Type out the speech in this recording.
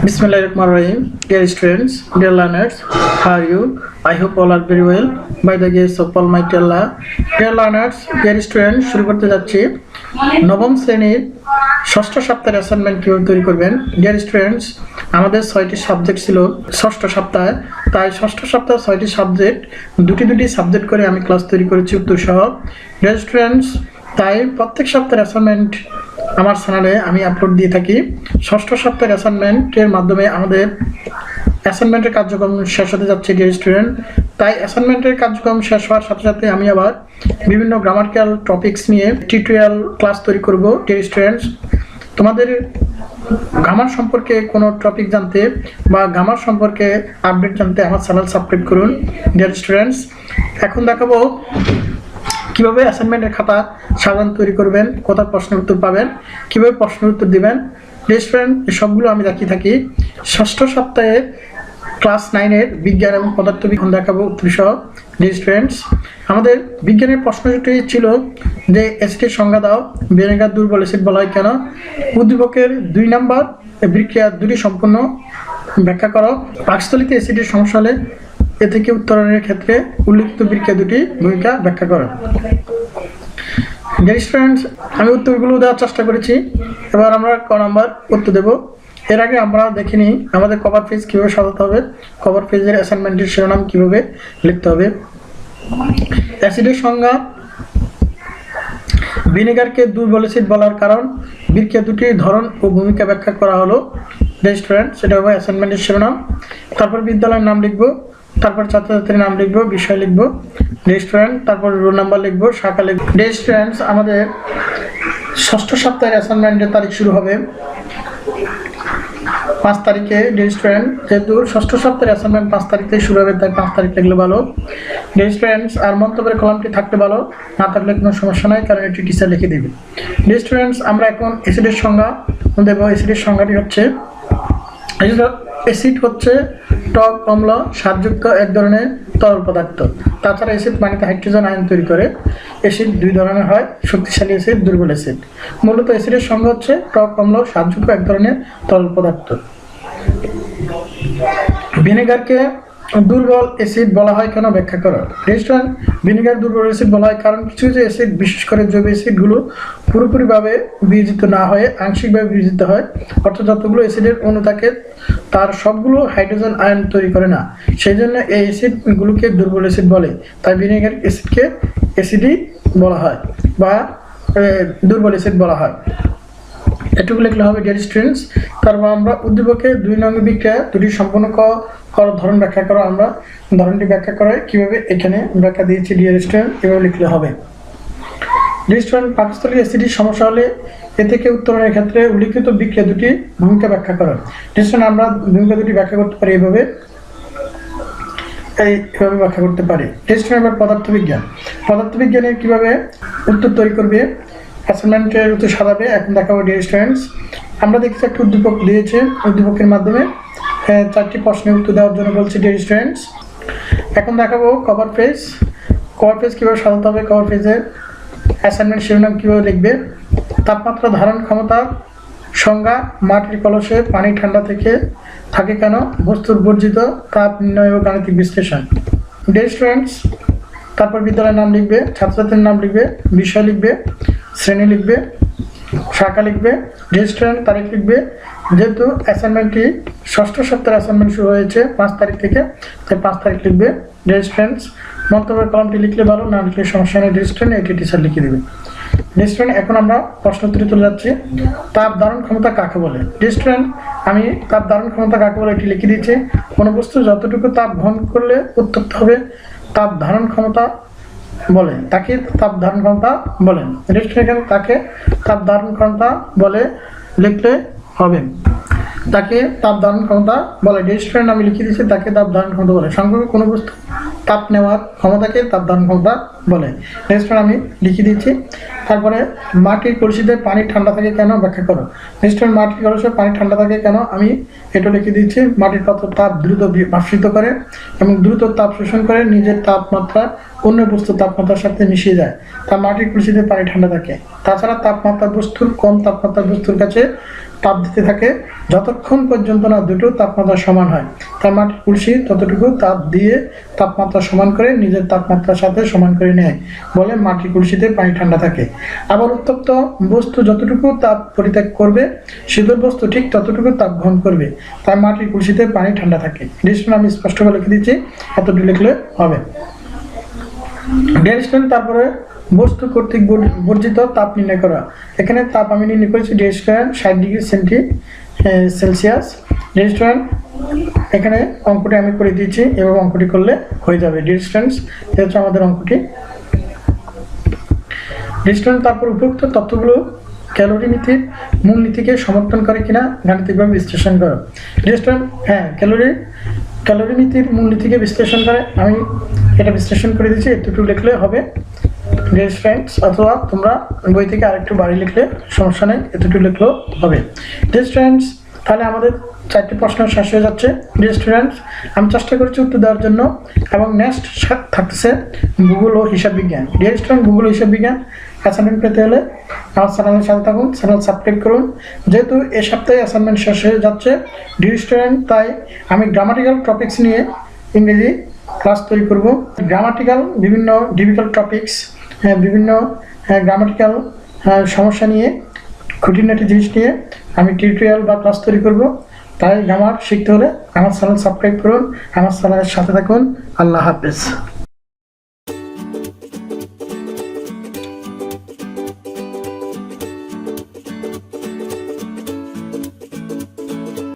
Bismillahirrahmanirrahim. Dear students, dear learners, how are you? I hope all are very well by the grace of Almighty Allah. Dear learners, dear students, শুরু করতে যাচ্ছি নবম শ্রেণীর ষষ্ঠ সপ্তাহের assignment কিভাবে তৈরি করবেন। ডিয়ার স্টুডেন্টস, আমাদের 6টি সাবজেক্ট ছিল ষষ্ঠ সপ্তাহে, তাই ষষ্ঠ সপ্তাহে 6টি সাবজেক্ট দুটি সাবজেক্ট করে আমি ক্লাস তৈরি করেছি উত্তর সহ। ডিয়ার স্টুডেন্টস, তাই প্রত্যেক সপ্তাহের অ্যাসাইনমেন্ট আমার চ্যানেলে আমি আপলোড দিয়ে থাকি। ষষ্ঠ সপ্তাহের অ্যাসাইনমেন্টের মাধ্যমে আমাদের অ্যাসাইনমেন্টের কার্যক্রম শেষ হতে যাচ্ছে ডিয়ার স্টুডেন্ট। তাই অ্যাসাইনমেন্টের কার্যক্রম শেষ হওয়ার সাথে সাথে আমি আবার বিভিন্ন গ্রামাটিক্যাল টপিকস নিয়ে টিউটোরিয়াল ক্লাস তৈরি করব। ডিয়ার স্টুডেন্টস, তোমাদের গ্রামার সম্পর্কে কোনো টপিক জানতে বা গ্রামার সম্পর্কে আপডেট জানতে আমার চ্যানেল সাবস্ক্রাইব করুন। ডিয়ার স্টুডেন্টস, এখন দেখাবো কিভাবে অ্যাসাইনমেন্টের খাতা সাধারণ তৈরি করবেন, কোথায় প্রশ্নের উত্তর পাবেন, কিভাবে প্রশ্নের উত্তর দিবেন। স্টুডেন্ট, সবগুলো আমি দেখিয়ে থাকি। ষষ্ঠ সপ্তাহে ক্লাস 9-এর বিজ্ঞান এবং পদার্থবিজ্ঞান দেখাবো উত্তর সহ। স্টুডেন্টস, আমাদের বিজ্ঞানের প্রশ্নটি ছিল যে অ্যাসিডের সংজ্ঞা দাও, ভিনেগার দুর্বল অ্যাসিড বলা হয় কেন, উদ্দীপকের 2 নম্বর বিক্রিয়া দুটি সম্পূর্ণ ব্যাখ্যা করো, পাকস্থলীতে অ্যাসিডের সমস্যা হলে এ থেকে উত্তরণের ক্ষেত্রে উল্লিখিত বিক্রিয়া দুটি ভূমিকা ব্যাখ্যা করেন। ডিয়ার স্টুডেন্টস, আমি উত্তরগুলো দেওয়ার চেষ্টা করেছি, এবার আমরা ক নাম্বার উত্তর দেব। এর আগে আমরা দেখিনি আমাদের কভার পেজ কীভাবে সাজাতে হবে, কভার পেজের অ্যাসাইনমেন্টের শিরোনাম কীভাবে লিখতে হবে। অ্যাসিডের সংজ্ঞা, ভিনেগারকে দুর্বল অ্যাসিড বলার কারণ, বিক্রিয়া দুটির ধরন ও ভূমিকা ব্যাখ্যা করা হলো। ডিয়ার স্টুডেন্ট, সেটা হবে অ্যাসাইনমেন্টের শিরোনাম। তারপর বিদ্যালয়ের নাম লিখবো, তারপর ছাত্রছাত্রীর নাম লিখবো, বিষয় লিখবো। ডিয়ার স্টুডেন্ট, তারপর রোল নাম্বার লিখবো, শাখা লিখবো। ডিয়ার স্টুডেন্টস, আমাদের ষষ্ঠ সপ্তাহের অ্যাসাইনমেন্টের তারিখ শুরু হবে 5 তারিখে। ডিয়ার স্টুডেন্ট, যেহেতু ষষ্ঠ সপ্তাহের অ্যাসাইনমেন্ট 5 তারিখ থেকে শুরু হবে, তাই 5 তারিখ লিখলে ভালো। ডিয়ার স্টুডেন্টস, আর মন্তব্যের কলামটি থাকতে ভালো, না থাকলে কোনো সমস্যা নাই, কারণ এটি টিচার লিখে দেবে। ডিয়ার স্টুডেন্টস, আমরা এখন অ্যাসিডের সংজ্ঞা দেবো। অ্যাসিডের সংজ্ঞাটি হচ্ছে, অ্যাসিড হচ্ছে টক, অম্ল, স্বাদযুক্ত এক ধরনের তরল পদার্থ। তাছাড়া অ্যাসিড পানিতে হাইড্রোজেন আয়ন তৈরি করে। অ্যাসিড 2 ধরনের হয়, শক্তিশালী অ্যাসিড, দুর্বল অ্যাসিড। মূলত অ্যাসিডের সংজ্ঞা হচ্ছে টক, অম্ল, স্বাদযুক্ত এক ধরনের তরল পদার্থ। ভিনেগারকে দুর্বল অ্যাসিড বলা হয় কেন ব্যাখ্যা করো। রেস্টুরেন্ট, ভিনেগার দুর্বল অ্যাসিড বলা হয় কারণ কিছু কিছু অ্যাসিড, বিশেষ করে জৈব অ্যাসিডগুলো পুরোপুরিভাবে বিয়োজিত না হয়ে আংশিকভাবে বিয়োজিত হয়। অর্থাৎ যতগুলো অ্যাসিডের অণু থাকে তার সবগুলো হাইড্রোজেন আয়ন তৈরি করে না, সেই জন্য এই অ্যাসিডগুলোকে দুর্বল অ্যাসিড বলে। তাই ভিনেগার অ্যাসিডকে অ্যাসিডই বলা হয় বা দুর্বল অ্যাসিড বলা হয়। এটুকু লিখলে হবে। ডিয়ার স্টুডেন্টস, তারপর আমরা উদ্দীপকে 2 নং বিক্রিয়া দুটি সম্পূর্ণ ধরন ব্যাখ্যা করো। আমরা ধরনটি ব্যাখ্যা করাই কিভাবে এখানে ব্যাখ্যা দিয়েছি। ডিয়ার স্টুডেন্ট, এভাবে লিখলে হবে। ডিয়ার স্টুডেন্ট, পাকস্থলী অ্যাসিডের সমস্যা হলে এ থেকে উত্তরণের ক্ষেত্রে উল্লিখিত বিক্রিয়া দুটি ভূমিকা ব্যাখ্যা করো। ডিয়ার স্টুডেন্ট, আমরা ভূমিকা দুটি ব্যাখ্যা করতে পারি এইভাবে ব্যাখ্যা করতে পারি। ডিয়ার স্টুডেন্ট, এবার পদার্থবিজ্ঞানের কিভাবে উত্তর তৈরি করবে, অ্যাসাইনমেন্টের উত্তর সাজাবে এখন দেখাবো। ডিয়ার স্টুডেন্টস, আমরা দেখছি একটা উদ্দীপক দিয়েছে, উদ্দীপকের মাধ্যমে 4টি প্রশ্নের উত্তর দেওয়ার জন্য বলছি। ডিয়ার স্টুডেন্টস, এখন দেখাবো কভার পেজ কীভাবে সাজাতে হবে। কভার পেজের অ্যাসাইনমেন্ট শিরোনাম কীভাবে লিখবে। তাপমাত্রা ধারণ ক্ষমতা সংজ্ঞা, মাটির কলসে পানি ঠান্ডা থেকে থাকে কেন, বস্তুর বর্জিত তাপ নির্ণয় ও গাণিতিক বিশ্লেষণ। ডিয়ার স্টুডেন্টস, তারপর বিদ্যালয়ের নাম লিখবে, ছাত্রছাত্রীর নাম লিখবে, বিষয় লিখবে, শ্রেণী লিখবে, শাখা লিখবে। ডিয়ার স্টুডেন্ট, তারিখ লিখবে। যেহেতু অ্যাসাইনমেন্টটি ষষ্ঠ সপ্তাহের অ্যাসাইনমেন্ট শুরু হয়েছে 5 তারিখ থেকে, তাই 5 তারিখ লিখবে। ডিয়ার স্টুডেন্টস, মন্তব্যের কলামটি লিখলে ভালো, না লিখলে সমস্যা নেই। ডিয়ার স্টুডেন্ট, এটি টিচার লিখে দেবে। ডিয়ার স্টুডেন্ট, এখন আমরা প্রশ্ন উত্তরে চলে যাচ্ছি। তাপ ধারণ ক্ষমতা কাকে বলে। ডিয়ার স্টুডেন্ট, আমি তাপ ধারণ ক্ষমতা কাকে বলে এটি লিখে দিয়েছি। কোনো বস্তু যতটুকু তাপ গ্রহণ করলে উত্তপ্ত হবে তাপ ধারণ ক্ষমতা বলে, তাকে তাপ ধারণ ক্ষমতা বলেন। এখানে তাকে তাপ ধারণ ক্ষমতা বলে লিখলে হবে, তাকে তাপ ধারণ ক্ষমতা বলে। ডিয়ার স্টুডেন্ট, আমি লিখে দিচ্ছি তাকে তাপ ধারণ ক্ষমতা বলে। সংক্ষেপে কোনো বস্তু তাপ নেওয়ার ক্ষমতাকে তাপ ধারণ ক্ষমতা বলে। ডিয়ার স্টুডেন্ট, আমি লিখে দিচ্ছি। তারপরে মাটির কলসিতে পানি ঠান্ডা থাকে কেন ব্যাখ্যা করো। ডিয়ার স্টুডেন্ট, মাটির কলসে পানি ঠান্ডা থাকে কেন আমি এটা লিখে দিচ্ছি। মাটির পাত্র তাপ দ্রুত বাষ্পীত করে এবং দ্রুত তাপ শোষণ করে নিজের তাপমাত্রা অন্য বস্তুর তাপমাত্রার সাথে মিশিয়ে যায়, তা মাটির কলসিতে পানি ঠান্ডা থাকে। তাছাড়া তাপমাত্রা বস্তুর কম তাপমাত্রার বস্তুর কাছে তাপ দিতে থাকে যতক্ষণ পর্যন্ত না দুটো তাপমাত্রা সমান হয়। তাই মাটির কলসি ততটুকু তাপ দিয়ে তাপমাত্রা সমান করে নিজের তাপমাত্রার সাথে সমান করে নেয় বলে মাটির কলসিতে পানি ঠান্ডা থাকে। আবার উত্তপ্ত বস্তু যতটুকু তাপ পরিত্যাগ করবে শীতল বস্তু ঠিক ততটুকু তাপ গ্রহণ করবে, তাই মাটির কলসিতে পানি ঠান্ডা থাকে। ডিরেকশন আমি স্পষ্ট করে লিখে দিচ্ছি, এতটুকু লিখলে হবে। ডিরেকশন তারপরে বস্তু কর্তৃক বর্জিত তাপ নির্ণয় করা। এখানে তাপ আমি নির্ণয় করেছি ডিরেকশন 60°C সেলসিয়াস। ডিরেকশন এখানে অঙ্কটি আমি করে দিয়েছি, এবং অঙ্কটি করলে হয়ে যাবে। ডিরেকশন এটা হচ্ছে আমাদের অঙ্কটি। ডিরেকশন তারপর উপযুক্ত তথ্যগুলো ক্যালোরি নীতির মূল নীতিকে সমর্থন করে কিনা গাণিতিকভাবে বিশ্লেষণ করো। ডিরেকশন হ্যাঁ, ক্যালোরি নীতির মূল নীতিকে বিশ্লেষণ করে, আমি এটা বিশ্লেষণ করে দিচ্ছি, একটু লিখলে হবে। ডিয়ার স্টুডেন্টস, অথবা তোমরা বই থেকে আরেকটু বাড়ি লিখলে সমস্যা নেই, এতটুকু লিখলেও হবে। ডিয়ার স্টুডেন্টস, তাহলে আমাদের 4টি প্রশ্ন শেষ হয়ে যাচ্ছে। ডিয়ার স্টুডেন্টস, আমি চেষ্টা করেছি উত্তর দেওয়ার জন্য, এবং নেক্সট থাকছে ভূগোল ও হিসাব বিজ্ঞান। ডিয়ার স্টুডেন্ট, ভূগোল ও হিসাব বিজ্ঞান অ্যাসাইনমেন্ট পেতে হলে আমার চ্যানেলের সাথে থাকুন, চ্যানেল সাবস্ক্রাইব করুন। যেহেতু এ সপ্তাহে অ্যাসাইনমেন্ট শেষ হয়ে যাচ্ছে ডিয়ার স্টুডেন্ট, তাই আমি গ্রামাটিক্যাল টপিকস নিয়ে ইংরেজি ক্লাস তৈরি করব। গ্রামাটিক্যাল বিভিন্ন ডিফিকাল্ট টপিকস, বিভিন্ন গ্রামাটিক্যাল সমস্যা নিয়ে, খুঁটিনাটি জিনিস নিয়ে আমি টিউটোরিয়াল বা ক্লাস তৈরি করব। তাই গ্রামার শিখতে হলে আমার চ্যানেল সাবস্ক্রাইব করুন, আমার চ্যানেলের সাথে থাকুন। আল্লাহ হাফেজ।